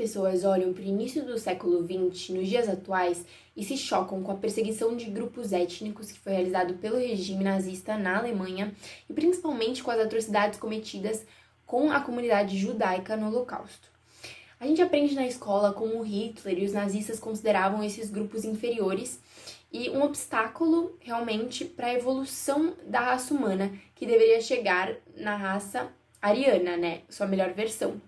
pessoas olham para o início do século XX, nos dias atuais, e se chocam com a perseguição de grupos étnicos que foi realizado pelo regime nazista na Alemanha e principalmente com as atrocidades cometidas com a comunidade judaica no Holocausto. A gente aprende na escola como Hitler e os nazistas consideravam esses grupos inferiores e um obstáculo realmente para a evolução da raça humana, que deveria chegar na raça ariana, né? Sua melhor versão.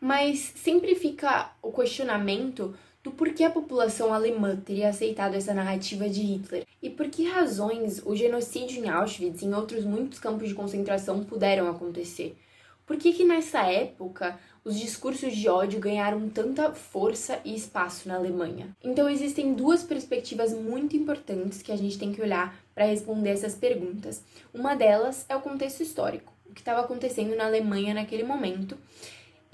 Mas sempre fica o questionamento do porquê a população alemã teria aceitado essa narrativa de Hitler e por que razões o genocídio em Auschwitz e em outros muitos campos de concentração puderam acontecer. Por que nessa época os discursos de ódio ganharam tanta força e espaço na Alemanha? Então existem duas perspectivas muito importantes que a gente tem que olhar para responder essas perguntas. Uma delas é o contexto histórico, o que estava acontecendo na Alemanha naquele momento,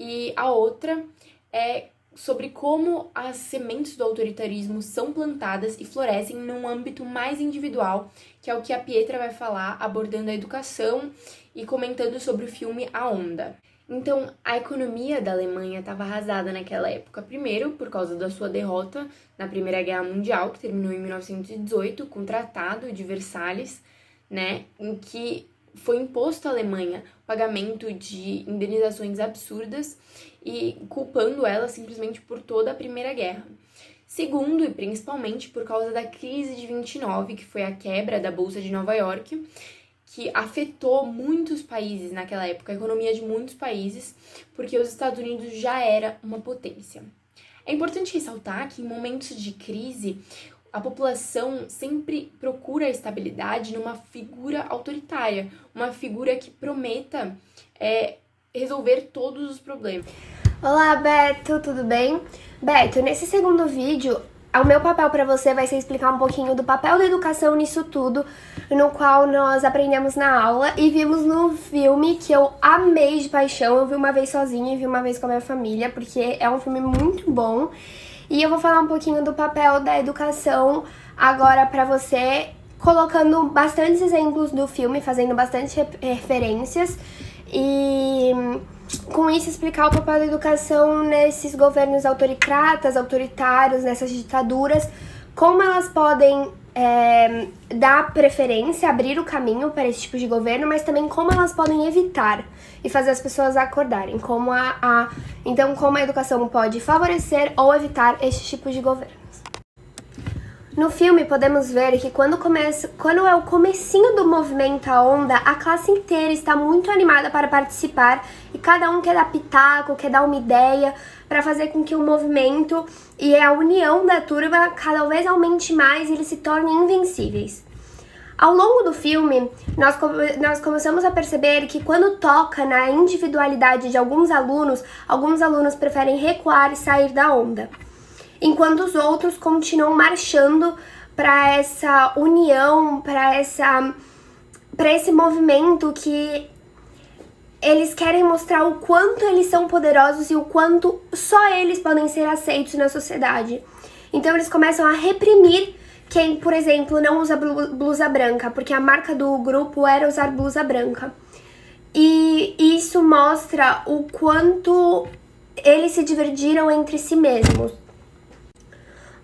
e a outra é sobre como as sementes do autoritarismo são plantadas e florescem num âmbito mais individual, que é o que a Pietra vai falar, abordando a educação e comentando sobre o filme A Onda. Então, a economia da Alemanha estava arrasada naquela época, primeiro por causa da sua derrota na Primeira Guerra Mundial, que terminou em 1918, com o Tratado de Versalhes, né, em que foi imposto à Alemanha o pagamento de indenizações absurdas e culpando ela simplesmente por toda a Primeira Guerra. Segundo, e principalmente por causa da crise de 29, que foi a quebra da Bolsa de Nova York, que afetou muitos países naquela época, a economia de muitos países, porque os Estados Unidos já era uma potência. É importante ressaltar que em momentos de crise, a população sempre procura a estabilidade numa figura autoritária, uma figura que prometa resolver todos os problemas. Olá, Beto, tudo bem? Beto, nesse segundo vídeo, o meu papel para você vai ser explicar um pouquinho do papel da educação nisso tudo, no qual nós aprendemos na aula e vimos no filme que eu amei de paixão. Eu vi uma vez sozinha e vi uma vez com a minha família, porque é um filme muito bom. E eu vou falar um pouquinho do papel da educação agora pra você, colocando bastantes exemplos do filme, fazendo bastante referências e com isso explicar o papel da educação nesses governos autoritocratas, autoritários, nessas ditaduras, como elas podem dar preferência, abrir o caminho para esse tipo de governo, mas também como elas podem evitar e fazer as pessoas acordarem, então como a educação pode favorecer ou evitar esse tipo de governos. No filme podemos ver que quando é o comecinho do movimento A Onda, a classe inteira está muito animada para participar e cada um quer dar pitaco, quer dar uma ideia para fazer com que o movimento e a união da turma cada vez aumente mais e eles se tornem invencíveis. Ao longo do filme, nós começamos a perceber que quando toca na individualidade de alguns alunos preferem recuar e sair da onda, enquanto os outros continuam marchando para essa união, para esse movimento que eles querem mostrar o quanto eles são poderosos e o quanto só eles podem ser aceitos na sociedade. Então eles começam a reprimir quem, por exemplo, não usa blusa branca, porque a marca do grupo era usar blusa branca. E isso mostra o quanto eles se dividiram entre si mesmos.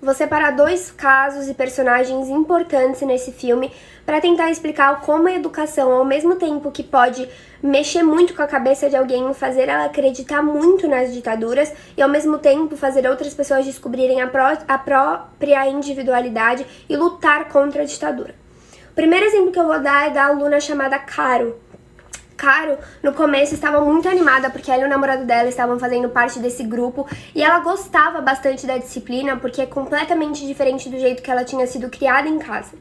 Vou separar dois casos e personagens importantes nesse filme para tentar explicar como a educação, ao mesmo tempo que pode mexer muito com a cabeça de alguém e fazer ela acreditar muito nas ditaduras e ao mesmo tempo fazer outras pessoas descobrirem a própria individualidade e lutar contra a ditadura. O primeiro exemplo que eu vou dar é da aluna chamada Caro. Caro, no começo, estava muito animada porque ela e o namorado dela estavam fazendo parte desse grupo e ela gostava bastante da disciplina porque é completamente diferente do jeito que ela tinha sido criada em casa.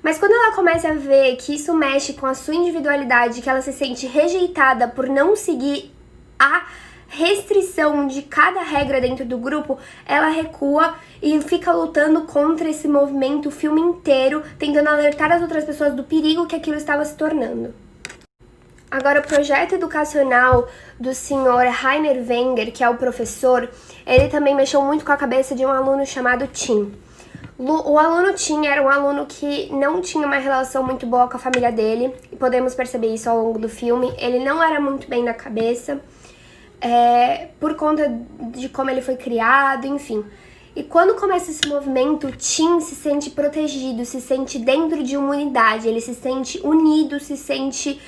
Mas quando ela começa a ver que isso mexe com a sua individualidade, que ela se sente rejeitada por não seguir a restrição de cada regra dentro do grupo, ela recua e fica lutando contra esse movimento o filme inteiro, tentando alertar as outras pessoas do perigo que aquilo estava se tornando. Agora, o projeto educacional do senhor Rainer Wenger, que é o professor, ele também mexeu muito com a cabeça de um aluno chamado Tim. O aluno Tim era um aluno que não tinha uma relação muito boa com a família dele, e podemos perceber isso ao longo do filme. Ele não era muito bem da cabeça, por conta de como ele foi criado, enfim. E quando começa esse movimento, o Tim se sente protegido, se sente dentro de uma unidade, ele se sente unido, se sente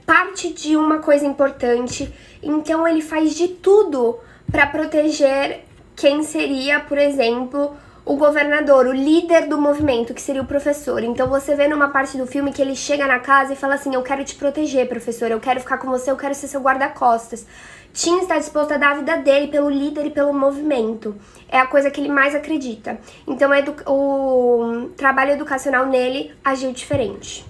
parte de uma coisa importante. Então ele faz de tudo para proteger quem seria, por exemplo, o governador, o líder do movimento, que seria o professor. Então você vê numa parte do filme que ele chega na casa e fala assim: eu quero te proteger, professor, eu quero ficar com você, eu quero ser seu guarda-costas. Tim está disposto a dar a vida dele pelo líder e pelo movimento. É a coisa que ele mais acredita. Então o trabalho educacional nele agiu diferente.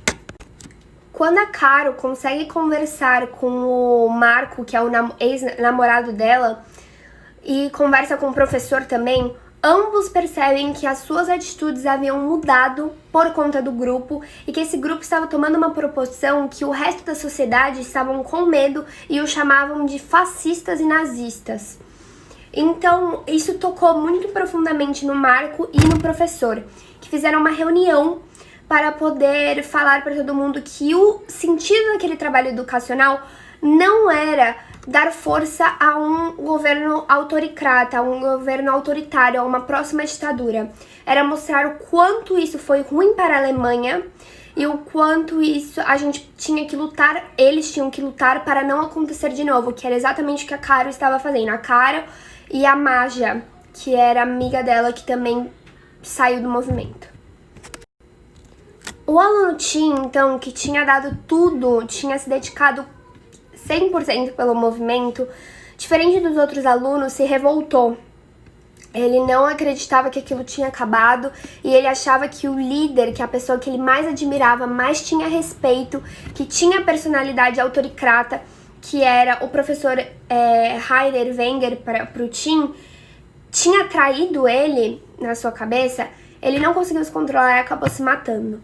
Quando a Caro consegue conversar com o Marco, que é o ex-namorado dela, e conversa com o professor também, ambos percebem que as suas atitudes haviam mudado por conta do grupo e que esse grupo estava tomando uma proporção que o resto da sociedade estavam com medo e o chamavam de fascistas e nazistas. Então, isso tocou muito profundamente no Marco e no professor, que fizeram uma reunião para poder falar para todo mundo que o sentido daquele trabalho educacional não era dar força a um governo autoricrata, a um governo autoritário, a uma próxima ditadura. Era mostrar o quanto isso foi ruim para a Alemanha e o quanto isso a gente tinha que lutar, eles tinham que lutar para não acontecer de novo, que era exatamente o que a Caro estava fazendo. A Caro e a Maja, que era amiga dela, que também saiu do movimento. O aluno Tim, então, que tinha dado tudo, tinha se dedicado 100% pelo movimento, diferente dos outros alunos, se revoltou. Ele não acreditava que aquilo tinha acabado e ele achava que o líder, que a pessoa que ele mais admirava, mais tinha respeito, que tinha personalidade autoricrata, que era o professor Heiner Wenger para o Tim, tinha traído ele na sua cabeça. Ele não conseguiu se controlar e acabou se matando.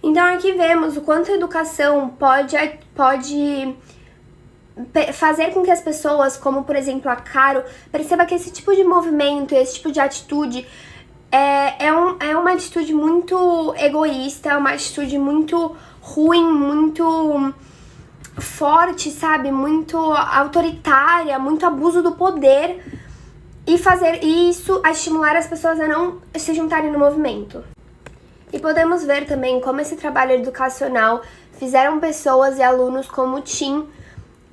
Então aqui vemos o quanto a educação pode fazer com que as pessoas, como por exemplo a Caro, perceba que esse tipo de movimento, esse tipo de atitude é uma atitude muito egoísta, uma atitude muito ruim, muito forte, sabe? Muito autoritária, muito abuso do poder, e fazer isso a estimular as pessoas a não se juntarem no movimento. E podemos ver também como esse trabalho educacional fizeram pessoas e alunos como o Tim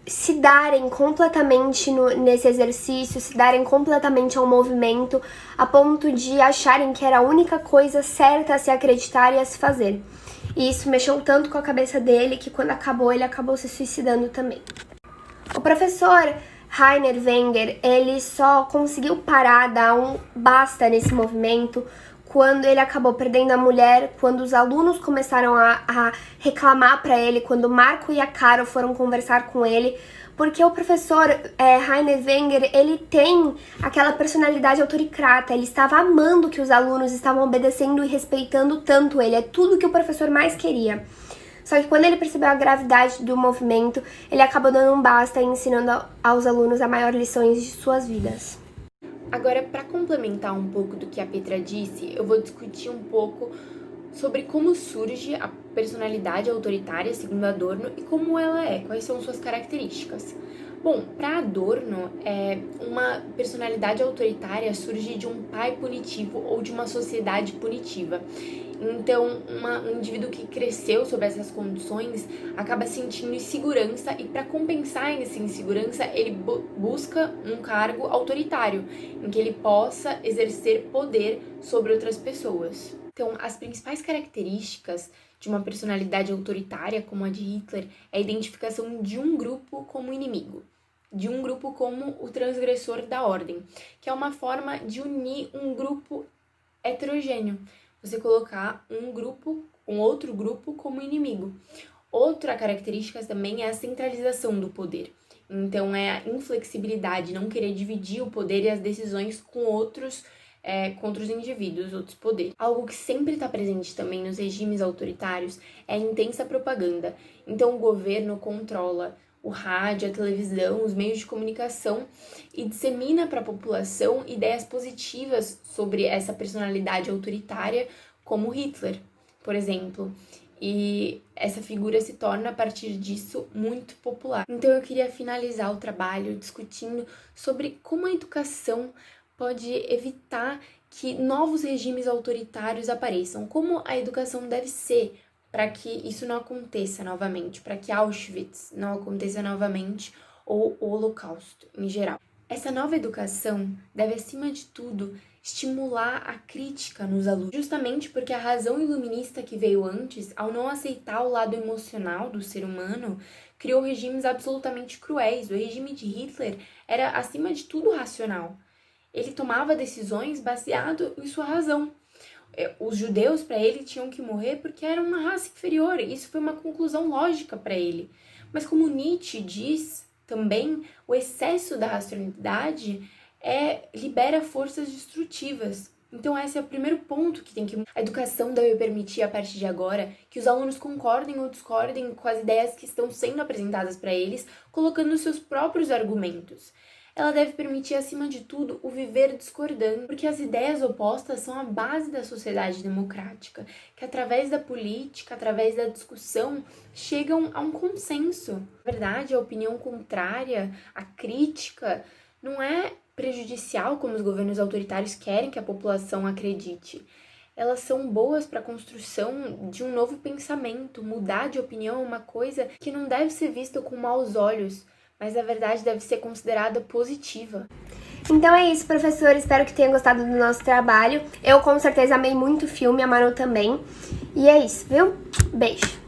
se darem completamente nesse exercício, se darem completamente ao movimento, a ponto de acharem que era a única coisa certa a se acreditar e a se fazer. E isso mexeu tanto com a cabeça dele que quando acabou, ele acabou se suicidando também. O professor Heiner Wenger, ele só conseguiu parar, dar um basta nesse movimento quando ele acabou perdendo a mulher, quando os alunos começaram a reclamar para ele, quando o Marco e a Caro foram conversar com ele, porque o professor Heiner Wenger, ele tem aquela personalidade autoricrata, ele estava amando que os alunos estavam obedecendo e respeitando tanto ele, é tudo que o professor mais queria. Só que quando ele percebeu a gravidade do movimento, ele acabou dando um basta e ensinando aos alunos a maior lições de suas vidas. Agora, para complementar um pouco do que a Petra disse, eu vou discutir um pouco sobre como surge a personalidade autoritária, segundo Adorno, e como ela quais são suas características. Bom, para Adorno, uma personalidade autoritária surge de um pai punitivo ou de uma sociedade punitiva. Então, um indivíduo que cresceu sob essas condições acaba sentindo insegurança e, para compensar essa insegurança, ele busca um cargo autoritário, em que ele possa exercer poder sobre outras pessoas. Então, as principais características de uma personalidade autoritária, como a de Hitler, é a identificação de um grupo como inimigo, de um grupo como o transgressor da ordem, que é uma forma de unir um grupo heterogêneo. Você colocar um outro grupo como inimigo. Outra característica também é a centralização do poder. Então, é a inflexibilidade, não querer dividir o poder e as decisões com outros indivíduos, outros poderes. Algo que sempre está presente também nos regimes autoritários é a intensa propaganda. Então, o governo controla o rádio, a televisão, os meios de comunicação e dissemina para a população ideias positivas sobre essa personalidade autoritária, como Hitler, por exemplo. e essa figura se torna, a partir disso, muito popular. Então eu queria finalizar o trabalho discutindo sobre como a educação pode evitar que novos regimes autoritários apareçam, como a educação deve ser para que isso não aconteça novamente, para que Auschwitz não aconteça novamente, ou o Holocausto em geral. Essa nova educação deve, acima de tudo, estimular a crítica nos alunos, justamente porque a razão iluminista que veio antes, ao não aceitar o lado emocional do ser humano, criou regimes absolutamente cruéis. O regime de Hitler era, acima de tudo, racional. Ele tomava decisões baseado em sua razão. Os judeus, para ele, tinham que morrer porque eram uma raça inferior. Isso foi uma conclusão lógica para ele. Mas como Nietzsche diz também, o excesso da racionalidade libera forças destrutivas. Então esse é o primeiro ponto que tem que... A educação deve permitir, a partir de agora, que os alunos concordem ou discordem com as ideias que estão sendo apresentadas para eles, colocando seus próprios argumentos. Ela deve permitir, acima de tudo, o viver discordando, porque as ideias opostas são a base da sociedade democrática, que através da política, através da discussão, chegam a um consenso. Na verdade, a opinião contrária, a crítica, não é prejudicial como os governos autoritários querem que a população acredite. Elas são boas para a construção de um novo pensamento. Mudar de opinião é uma coisa que não deve ser vista com maus olhos, mas a verdade deve ser considerada positiva. Então é isso, professor. Espero que tenha gostado do nosso trabalho. Eu com certeza amei muito o filme, a Manu também. E é isso, viu? Beijo!